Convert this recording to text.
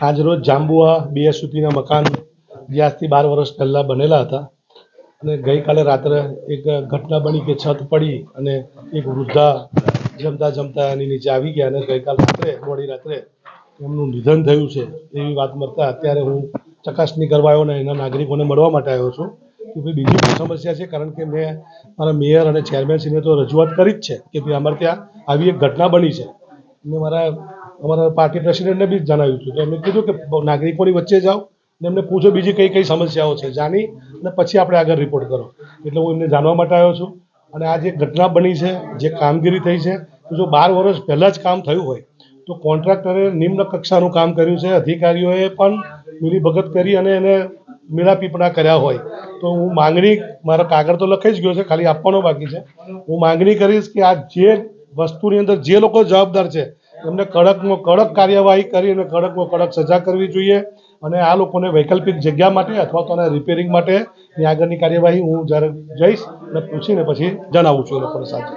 આજરોજ જાંબુઆ બીએસયુપીના મકાન જે આજથી 12 વર્ષ પહેલાં બનેલા હતા અને ગઈકાલે રાત્રે એક ઘટના બની કે છત પડી અને એક વૃદ્ધા જમતા જમતા એની નીચે આવી ગયા અને ગઈકાલ રાત્રે મોડી રાત્રે એમનું નિધન થયું છે એવી વાત મળતા અત્યારે હું ચકાસણી કરવા આવ્યો અને એના નાગરિકોને મળવા માટે આવ્યો છું કે ભાઈ બીજી કોઈ સમસ્યા છે, કારણ કે મેં મારા મેયર અને ચેરમેનશ્રીને તો રજૂઆત કરી જ છે કે ભાઈ અમારે ત્યાં આવી એક ઘટના બની છે. મેં અમારા પાર્ટી પ્રેસિડેન્ટને બી જણાવ્યું હતું તો એમને કીધું કે નાગરિકોની વચ્ચે જાઓ ને એમને પૂછો બીજી કઈ કઈ સમસ્યાઓ છે, જાણી અને પછી આપણે આગળ રિપોર્ટ કરો. એટલે હું એમને જાણવા માટે આવ્યો છું. અને આ જે ઘટના બની છે, જે કામગીરી થઈ છે, જો 12 વર્ષ પહેલાં જ કામ થયું હોય તો કોન્ટ્રાક્ટરે નિમ્ન કક્ષાનું કામ કર્યું છે, અધિકારીઓએ પણ મિલીભગત કરી અને એને મેળાપીપણા કર્યા હોય તો હું માંગણી, મારા કાગળ તો લખાઈ જ ગયો છે, ખાલી આપવાનો બાકી છે. હું માંગણી કરીશ કે આ જે વસ્તુની અંદર જે લોકો જવાબદાર છે એમને કડકમાં કડક કાર્યવાહી કરી અને કડકમાં કડક સજા કરવી જોઈએ અને આ લોકોને વૈકલ્પિક જગ્યા માટે અથવા તો રિપેરિંગ માટે આગળની કાર્યવાહી હું જ્યારે જઈશ અને પૂછીને પછી જણાવું છું એ લોકોને સાથે.